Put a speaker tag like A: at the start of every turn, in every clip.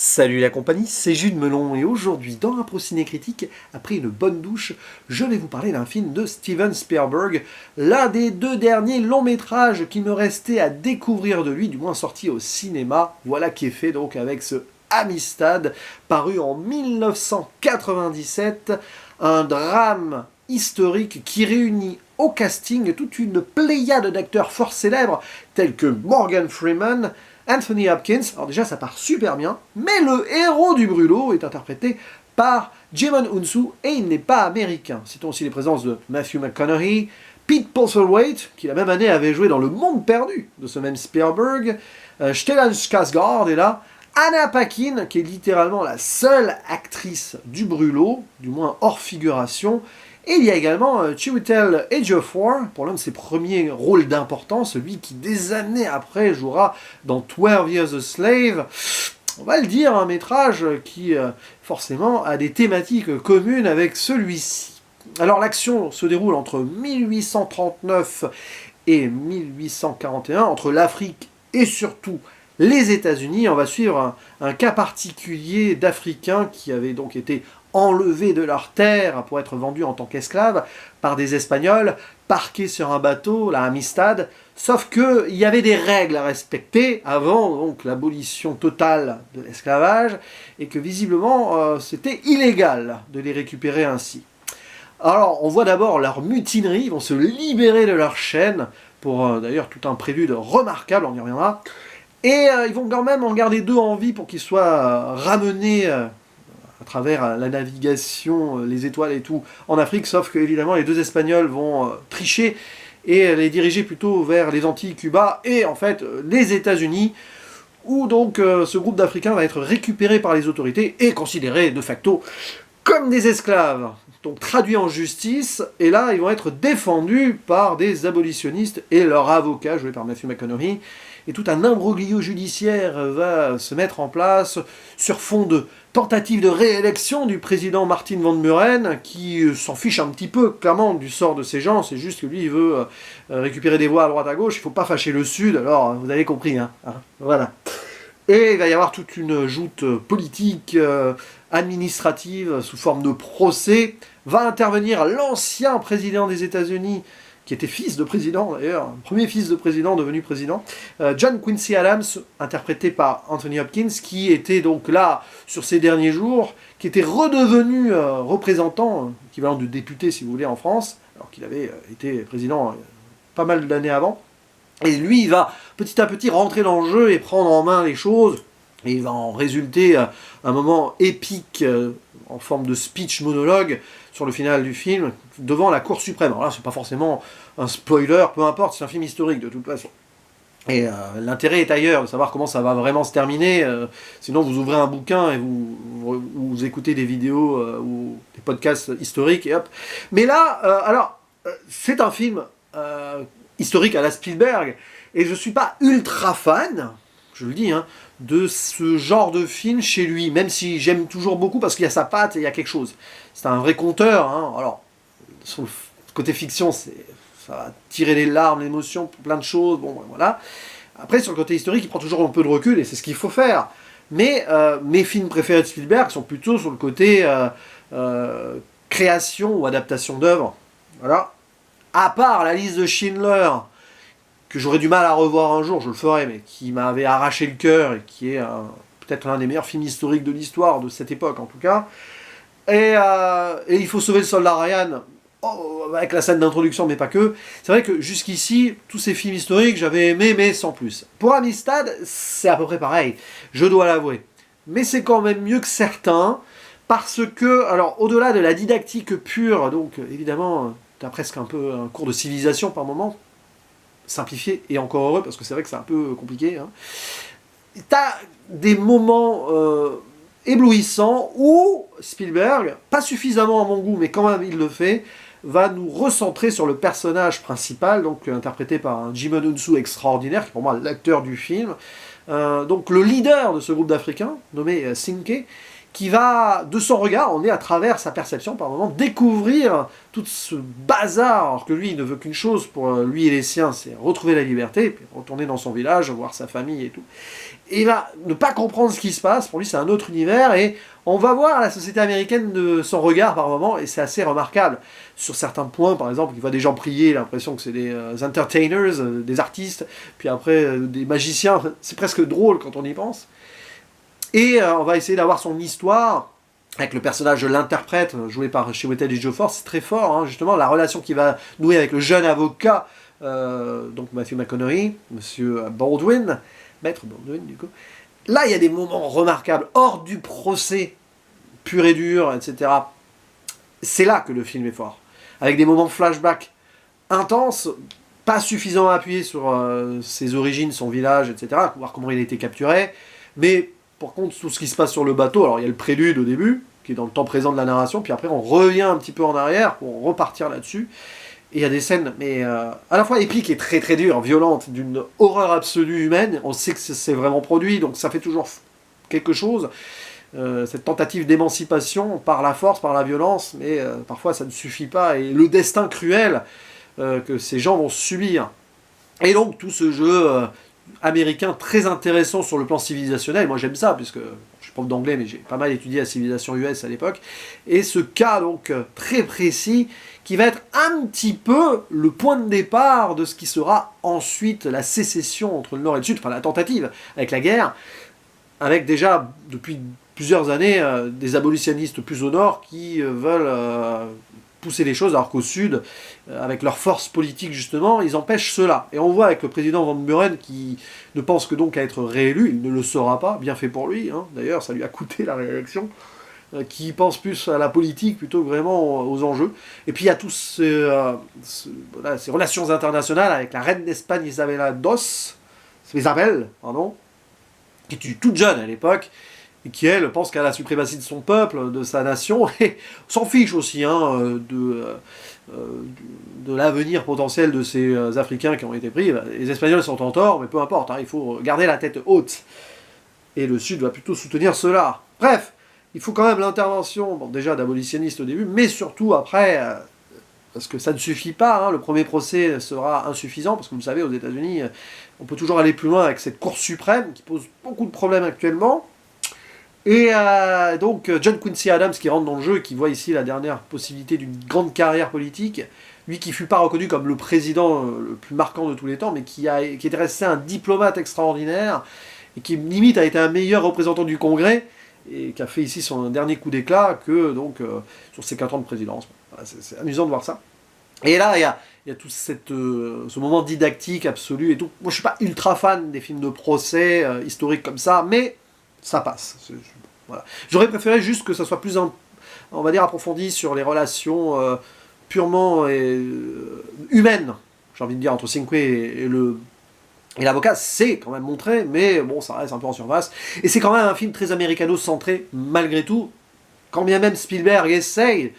A: Salut la compagnie, c'est Jules Melon et aujourd'hui dans Impro Ciné Critique, après une bonne douche, je vais vous parler d'un film de Steven Spielberg, l'un des deux derniers longs métrages qui me restait à découvrir de lui, du moins sorti au cinéma. Voilà qui est fait donc avec ce Amistad, paru en 1997, un drame historique qui réunit au casting toute une pléiade d'acteurs fort célèbres tels que Morgan Freeman, Anthony Hopkins. Alors déjà ça part super bien, mais le héros du brûlot est interprété par Djimon Hounsou et il n'est pas américain. Citons aussi les présences de Matthew McConaughey, Pete Postlethwaite, qui la même année avait joué dans Le Monde Perdu de ce même Spielberg, Stellan Skarsgård est là, Anna Paquin, qui est littéralement la seule actrice du brûlot, du moins hors figuration, et il y a également Chiwetel Ejiofor, pour l'un de ses premiers rôles d'importance, celui qui des années après jouera dans 12 Years a Slave. On va le dire, un métrage qui forcément a des thématiques communes avec celui-ci. Alors l'action se déroule entre 1839 et 1841, entre l'Afrique et surtout les États-Unis. On va suivre un cas particulier d'Africains qui avaient donc été enlevés de leur terre pour être vendus en tant qu'esclaves par des Espagnols, parqués sur un bateau, la Amistad, sauf qu'il y avait des règles à respecter avant donc l'abolition totale de l'esclavage, et que visiblement c'était illégal de les récupérer ainsi. Alors on voit d'abord leur mutinerie, ils vont se libérer de leur chaîne, pour d'ailleurs tout un prélude remarquable, on y reviendra, et ils vont quand même en garder deux en vie pour qu'ils soient ramenés à travers la navigation, les étoiles et tout, en Afrique, sauf que évidemment les deux Espagnols vont tricher et les diriger plutôt vers les Antilles, Cuba et en fait les États-Unis, où donc ce groupe d'Africains va être récupéré par les autorités et considéré de facto comme des esclaves, donc traduits en justice, et là ils vont être défendus par des abolitionnistes et leur avocat, joué par Matthew McConaughey, et tout un imbroglio judiciaire va se mettre en place sur fond de tentative de réélection du président Martin Van Buren, qui s'en fiche un petit peu clairement du sort de ces gens, c'est juste que lui il veut récupérer des voix à droite à gauche, il ne faut pas fâcher le Sud, alors vous avez compris, hein, voilà. Et il va y avoir toute une joute politique, administrative, sous forme de procès. Va intervenir l'ancien président des États-Unis, qui était fils de président d'ailleurs, premier fils de président devenu président, John Quincy Adams, interprété par Anthony Hopkins, qui était donc là sur ces derniers jours, qui était redevenu représentant, équivalent de député si vous voulez en France, alors qu'il avait été président pas mal d'années avant. Et lui, il va petit à petit rentrer dans le jeu et prendre en main les choses. Et il va en résulter un moment épique en forme de speech monologue sur le final du film, devant la Cour suprême. Alors là, c'est pas forcément un spoiler, peu importe, c'est un film historique de toute façon. Et l'intérêt est ailleurs, de savoir comment ça va vraiment se terminer. Sinon, vous ouvrez un bouquin et vous écoutez des vidéos ou des podcasts historiques et hop. Mais là, c'est un film historique à la Spielberg, et je ne suis pas ultra fan, je le dis, hein, de ce genre de film chez lui, même si j'aime toujours beaucoup parce qu'il y a sa patte et il y a quelque chose. C'est un vrai conteur, hein. Alors, sur le côté fiction, ça va tirer les larmes, l'émotion, plein de choses, bon, voilà. Après, sur le côté historique, il prend toujours un peu de recul, et c'est ce qu'il faut faire. Mais mes films préférés de Spielberg sont plutôt sur le côté création ou adaptation d'œuvres. Voilà. À part La Liste de Schindler, que j'aurais du mal à revoir un jour, je le ferai, mais qui m'avait arraché le cœur, et qui est peut-être l'un des meilleurs films historiques de l'histoire, de cette époque en tout cas. Et Il faut sauver le soldat Ryan, avec la scène d'introduction, mais pas que. C'est vrai que jusqu'ici, tous ces films historiques, j'avais aimé, mais sans plus. Pour Amistad, c'est à peu près pareil, je dois l'avouer. Mais c'est quand même mieux que certains, parce que, alors, au-delà de la didactique pure, donc évidemment, t'as presque un peu un cours de civilisation par moment, simplifié, et encore heureux, parce que c'est vrai que c'est un peu compliqué, hein. T'as des moments éblouissants où Spielberg, pas suffisamment à mon goût, mais quand même il le fait, va nous recentrer sur le personnage principal, donc interprété par un Djimon Hounsou extraordinaire, qui est pour moi l'acteur du film, donc le leader de ce groupe d'Africains, nommé Cinqué, qui va, de son regard, on est à travers sa perception par moment, découvrir tout ce bazar, alors que lui, il ne veut qu'une chose pour lui et les siens, c'est retrouver la liberté, puis retourner dans son village, voir sa famille et tout. Et il va ne pas comprendre ce qui se passe, pour lui c'est un autre univers, et on va voir la société américaine de son regard par moment, et c'est assez remarquable. Sur certains points, par exemple, il voit des gens prier, il a l'impression que c'est des entertainers, des artistes, puis après des magiciens, c'est presque drôle quand on y pense. Et on va essayer d'avoir son histoire, avec le personnage de l'interprète, joué par Chiwetel Ejiofor, c'est très fort, hein, justement, la relation qu'il va nouer avec le jeune avocat, donc Matthew McConaughey, Monsieur Baldwin, Maître Baldwin du coup. Là, il y a des moments remarquables, hors du procès, pur et dur, etc. C'est là que le film est fort, avec des moments flashback intenses, pas suffisamment appuyés sur ses origines, son village, etc., voir comment il a été capturé, mais par contre, tout ce qui se passe sur le bateau, alors il y a le prélude au début, qui est dans le temps présent de la narration, puis après on revient un petit peu en arrière pour repartir là-dessus. Et il y a des scènes, mais à la fois épiques et très très dures, violentes, d'une horreur absolue humaine. On sait que c'est vraiment produit, donc ça fait toujours quelque chose. Cette tentative d'émancipation par la force, par la violence, mais parfois ça ne suffit pas. Et le destin cruel que ces gens vont subir. Et donc tout ce jeu américain très intéressant sur le plan civilisationnel, moi j'aime ça, puisque je suis prof d'anglais, mais j'ai pas mal étudié la civilisation US à l'époque, et ce cas donc très précis, qui va être un petit peu le point de départ de ce qui sera ensuite la sécession entre le Nord et le Sud, enfin la tentative avec la guerre, avec déjà depuis plusieurs années des abolitionnistes plus au Nord qui veulent pousser les choses, alors qu'au Sud, avec leur force politique justement, ils empêchent cela. Et on voit avec le président Van Buren qui ne pense que donc à être réélu, il ne le sera pas, bien fait pour lui, hein. D'ailleurs ça lui a coûté la réélection, qui pense plus à la politique plutôt que vraiment aux enjeux. Et puis il y a tous voilà, ces relations internationales avec la reine d'Espagne Isabelle, pardon, qui est toute jeune à l'époque, et qui, elle, pense qu'à la suprématie de son peuple, de sa nation, et s'en fiche aussi hein, de l'avenir potentiel de ces Africains qui ont été pris. Les Espagnols sont en tort, mais peu importe, hein, il faut garder la tête haute. Et le Sud va plutôt soutenir cela. Bref, il faut quand même l'intervention, bon, déjà d'abolitionnistes au début, mais surtout après, parce que ça ne suffit pas, hein, le premier procès sera insuffisant, parce que vous le savez, aux États-Unis, on peut toujours aller plus loin avec cette Cour suprême, qui pose beaucoup de problèmes actuellement. Et donc John Quincy Adams qui rentre dans le jeu, qui voit ici la dernière possibilité d'une grande carrière politique, lui qui fut pas reconnu comme le président le plus marquant de tous les temps, mais qui est resté un diplomate extraordinaire, et qui limite a été un meilleur représentant du Congrès, et qui a fait ici son dernier coup d'éclat que donc sur ses 4 ans de présidence. Voilà, c'est amusant de voir ça. Et là, il y a tout ce moment didactique absolu et tout. Moi, je suis pas ultra fan des films de procès historiques comme ça, mais ça passe. Voilà. J'aurais préféré juste que ça soit plus, on va dire, approfondi sur les relations purement humaines, j'ai envie de dire, entre Cinque et l'avocat. C'est quand même montré, mais bon, ça reste un peu en surface. Et c'est quand même un film très américano-centré, malgré tout. Quand bien même Spielberg essaye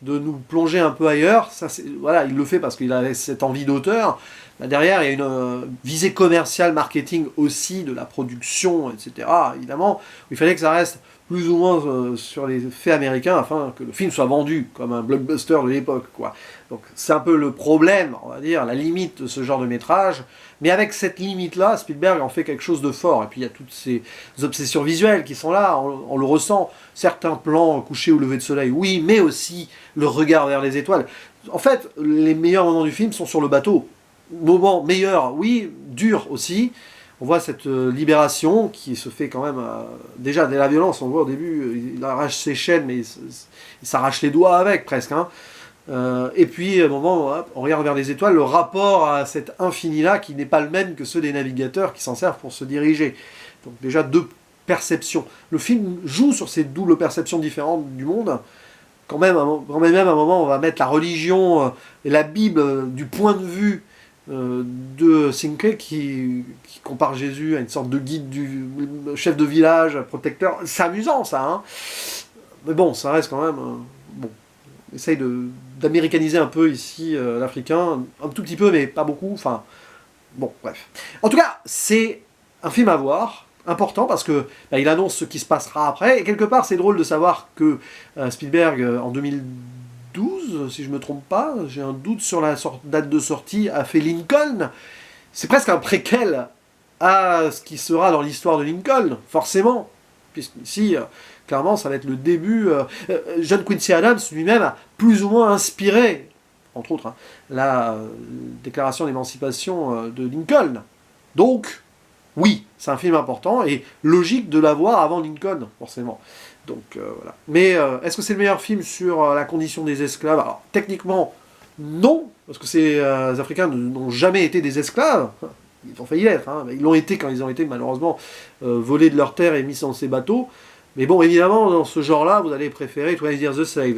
A: de nous plonger un peu ailleurs, ça, voilà, il le fait parce qu'il a cette envie d'auteur. Là, derrière, il y a une visée commerciale, marketing aussi, de la production, etc. Évidemment, il fallait que ça reste plus ou moins sur les faits américains afin que le film soit vendu comme un blockbuster de l'époque, quoi. Donc c'est un peu le problème, on va dire, la limite de ce genre de métrage. Mais avec cette limite-là, Spielberg en fait quelque chose de fort. Et puis il y a toutes ces obsessions visuelles qui sont là, on le ressent. Certains plans couchés au lever de soleil, oui, mais aussi le regard vers les étoiles. En fait, les meilleurs moments du film sont sur le bateau. Moment meilleur, oui, dur aussi. On voit cette libération qui se fait quand même... déjà, dès la violence, on voit au début, il arrache ses chaînes, mais il s'arrache les doigts avec, presque. Hein. Et puis, au moment où on regarde vers les étoiles, le rapport à cet infini-là, qui n'est pas le même que ceux des navigateurs qui s'en servent pour se diriger. Donc déjà, 2 perceptions. Le film joue sur ces doubles perceptions différentes du monde. Quand même, à un moment, on va mettre la religion et la Bible du point de vue de Cinque qui compare Jésus à une sorte de guide du chef de village, protecteur. C'est amusant ça, hein, mais bon, ça reste quand même bon. On essaye d'américaniser un peu ici l'africain, un tout petit peu, mais pas beaucoup. Enfin, bon, bref. En tout cas, c'est un film à voir. important parce que il annonce ce qui se passera après. Et quelque part, c'est drôle de savoir que Spielberg, en 2012, si je me trompe pas, j'ai un doute sur la date de sortie, a fait Lincoln. C'est presque un préquel à ce qui sera dans l'histoire de Lincoln, forcément. Puisqu'ici, clairement, ça va être le début. John Quincy Adams lui-même a plus ou moins inspiré, entre autres, la déclaration d'émancipation de Lincoln. Donc, oui, c'est un film important et logique de l'avoir avant Lincoln, forcément. Donc, voilà. Mais est-ce que c'est le meilleur film sur la condition des esclaves? Alors, techniquement, non, parce que ces Africains n'ont jamais été des esclaves. Ils ont failli l'être, hein. Ils l'ont été quand ils ont été malheureusement volés de leurs terres et mis dans ces bateaux. Mais bon, évidemment, dans ce genre-là, vous allez préférer 20 Years a Slave.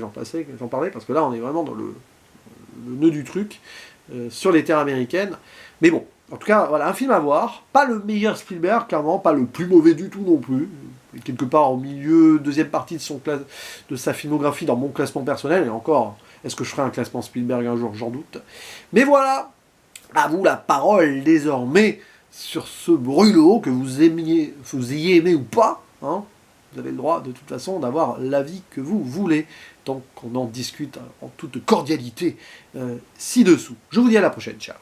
A: J'en parlais, parce que là, on est vraiment dans le nœud du truc, sur les terres américaines. Mais bon, en tout cas, voilà, un film à voir. Pas le meilleur Spielberg, clairement, pas le plus mauvais du tout non plus. Quelque part au milieu, deuxième partie de sa filmographie dans mon classement personnel. Et encore, est-ce que je ferai un classement Spielberg un jour? J'en doute. Mais voilà, à vous la parole désormais sur ce brûlot, que vous ayez aimé ou pas, hein. Vous avez le droit de toute façon d'avoir l'avis que vous voulez, tant qu'on en discute en toute cordialité ci-dessous. Je vous dis à la prochaine, ciao.